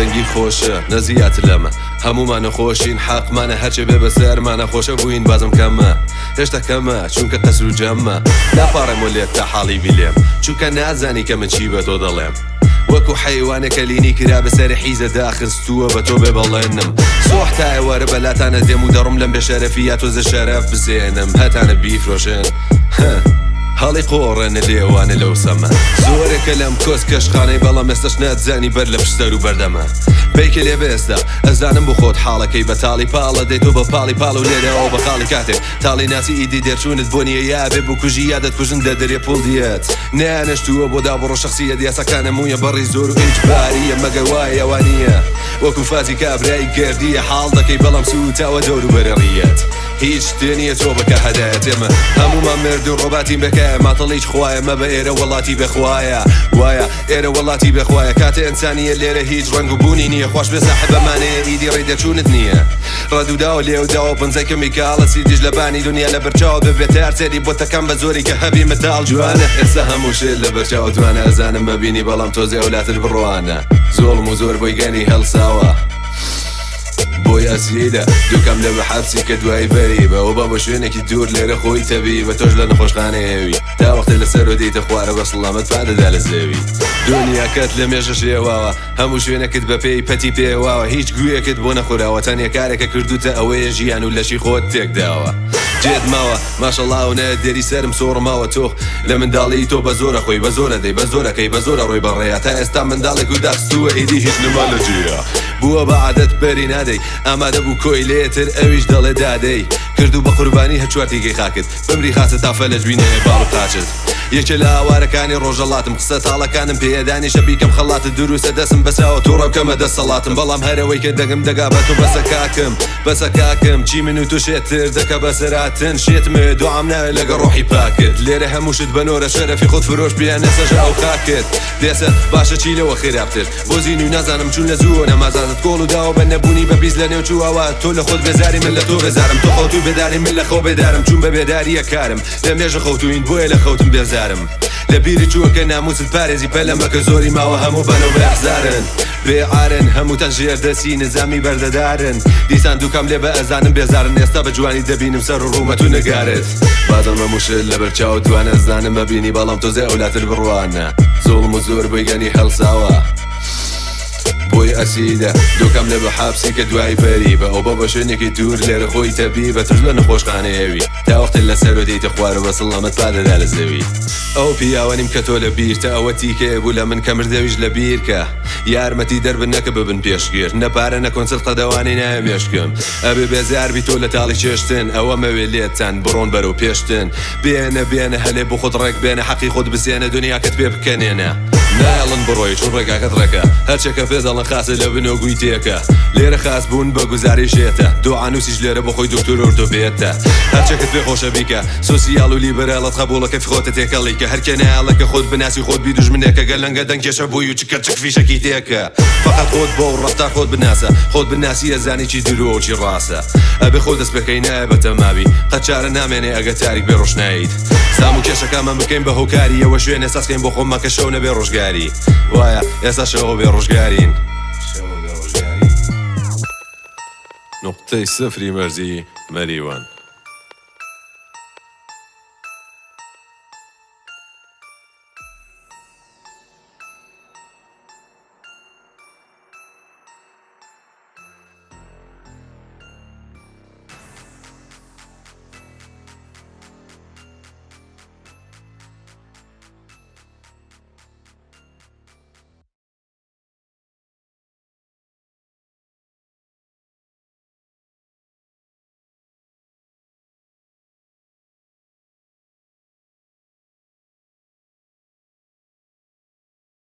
دەنگی خۆشە نەزیات لەمە هەمومانە خۆشین حەقمانە هەرچێ بێ بەسەرمانە خۆشە بووین بازم کەمە هێشتا کەمە چونکە قەسر و جەممە ناپارێمۆ لێت تا حاڵی بیلێم چونکە نازانی کە من چی بە تۆ دەڵێم وەکو حەیوانێکە لینی کرا بەسەر حیزە داخستووە بە تۆ بێ بەڵێنم سۆح تا ئێوارە بەلاتانە دێم و دەڕم لەم بێشەرەفی تۆزە شەرەف بزێنم هەتانە بیفرۆشن هەڵی قۆڕێنە لێوانە لەو سەمە زۆرێکە لەم کۆس کەشخانەی بەڵام ئێستش ناتزانی بەر لە پشتەر و بەردەمە بیکە لێ بێستا ئەزانم بۆ خۆت حاڵەکەی بە تاڵی پاڵە دەی تۆ بە پاڵی پاڵ و لێرەوە بە خاڵی کاتێک تاڵی ناسی ئیدی دێرچوونت بۆ نیە یابێ بۆ کوژی یادت کوژن دەدەرێ پوڵ دیێت نیانەشتووە بۆ دابڕۆ شخصیە دیاسەکانە مویە بەڕی زۆر و ئیجباریە مەگە وایە وانیە وەکو فازی کابرای گردیە حاڵ دەکەی بەڵام سوتاوە دەور و بەرەڕیەت هیچ تێنیە تۆ بکە هەدایەت ئێمە هەمومان مرد و ڕۆباتی بکە ماتەڵیش خوایە مە بە ئێرە وڵاتی بخوایە وایە ئێرە وڵاتی بخوایە کاتە ئینسانیە لێرە هیچ ڕەنگ و بوونی نییە خۆش بێ ساحبەمانەیە ئیدی ڕێدەچوونت نییە ڕەدووداوە لێوداوە پنجەی کەمیکاڵە سیدیش لە بانی دنیا لە بەرچاوە ببێت هەرچێری بۆتەکەم بە زۆری کە هەبی مەتاڵ جوانە ئێستا هەموو شێت لە بەرچاوە توانە ئەزانم ببینی بەڵام تۆزێ ئەولاتر بڕوانە زۆڵم و زۆر بۆی گەنی هەڵساوە بۆی ئەسیدا دووکەم لە بە حەبسی کە دوای بەریبەوە بە شوێنێکی دوور لێرە خۆی تەبی بە تۆش لە نەخۆشخانەیەوی تا وەختە لەسەر و دەیتە خوارە بە سڵامەت پادەدا لە زەوی دنیاکەت لە مێژە شێواوە هەموو شوێنەکەت بە پێی پەتی پێواوە هیچ گوێکت بۆ نەخۆراوە تەنیا کارێکە کردوتە ئەوەیە ژیان و لەشی خۆت تێکداوە جێت ماوە ماشەڵاونە دێری سەرم سۆڕماوە تۆ لە منداڵی تۆ بە زۆرە خۆی بە زۆرە دەی بە زۆرەکەی بە زۆرە ڕۆی بەڕێە تا ئێستا منداڵێک و داستووە ئیدی هیچ نما لە جێە بووە بە عادەت بەری نادەی ئامادە بوو کۆی لێتر ئەویش دەڵێ دادەی کردو بە قوربانی هەچوارتیگەی خاکت بمری خاستە تا فەلەج بینێ باڵ قاچت یەکێ لە ئاوارەکانی ڕۆژەڵاتم قسە تاڵەکانم پێدانی شەبیکەم خەڵاتت دروستە دەسم بەساوە تووڕە کەمە دەسەڵاتم بەڵام هەرەوەی کە دەگم دەگا بە تۆ بەسە کاکم چی من و تو شێتر دەکە بەسەراتن شێتمە دوعام ناوێت لەگە ڕۆحی پاکت لێرە هەمووشت بنۆرە شەرەفی خۆت فرۆش بیان نەسەژا و خاکت دێسە باشە چی لەوە خێرابتر بۆ زین و نازانم چون لە زووە نەمازانت کۆڵ و داوە بە نەبوونی بە بیست لە نێو چووەوە تۆ لە خۆت بێزاری من لە تۆ بێزارم تۆ خەوت و بێداری من لە خۆ بێدارم چون بە بێداریە کارم لە مێژە خەوتوین بۆیە لە خەوتم بێزارم لە بیری چووەکە ناموست پارێزی پەلەمەکە زۆری ماوە هەموو بەنەو بەحزارن بێعارن هەمووتان ژێردەسی نظامی بەردەدارن دیسان دووکەم لێ بە ئەزانم بێزارن ئێستا بە جوانی دەبینم سەر و ڕوومەت و نەگارت بازم مەموشت لە بەرچاو دوانە زانم مەبینی بەڵام تۆزێ ئەولاتر بڕوانە زۆڵم و زۆر بۆی گەنی هەڵساوە بۆی ئەسیدا دووکەم لە بە حابسی کە دوای بەری بە ئەو بە شوێنێکی دوور لێرە خۆی تەبی بە تۆش لە نەخۆشخانەیەوی تا وەختە لەسەر و دەیتە خوارە بە سڵامەت پادەدا لە زەوی ئەو پیاوەنیم کە تۆ لە بیر تا ئەوە تیکێ بوو لە من کە مردەویش لە بیرکە یارمەتی دەربن نەکە ببن پێشگیر نەپارە نەکۆنسڵ قەدەوانی نایە مێشکم ئەبێ بێزاربی تۆ لە تاڵی چێشتن ئەوە مەوێ لێتان بڕۆن بەرەو پێشتن بێنە هەلێ بۆ خۆت ڕێک بێنە حەقی خۆت بسێنە دنیاکەت پێ بکەنێنە نایڵن بڕۆی چون ڕێگاکەت ڕێکە هەرچێکە پێ دەڵن خاسە لە بنۆگوی تێکە لێرە خاس بوون بە گوزاریشێتە دوعانوسیش لێرە بۆ خۆی دکتۆر ئۆرتۆپێدە هەرچێکت پێ خۆشە بیکە سۆسیال و لیبەرالەت قبوڵەکە خۆتە تێکەڵی کە هەرکە نایڵەکە خۆت بناسی خۆت بی دوژمنێکە گەل لەنگە دەنگێشە بووی و چکە چک فیشەکی تێکە فقط خۆت بۆ ڕەفتار خۆت بناسە خۆت بناسی ئەزانی چی درۆ چی ڕاستە ئەبێ خۆت دەست بەکەی نایە بە تەماوی قەت چارە نامێنێ ئەگە تاریک بێ ڕۆشناییت سام و کێشەکانمان بکەین بە هۆکاری ئەوە شوێنە ساسکەین بۆ خۆمەکە شەو نەبێ ڕۆژگاری وایە ئێستا شەوە بێ ڕۆژگارین نقطەی سفری مەرزی مەریوان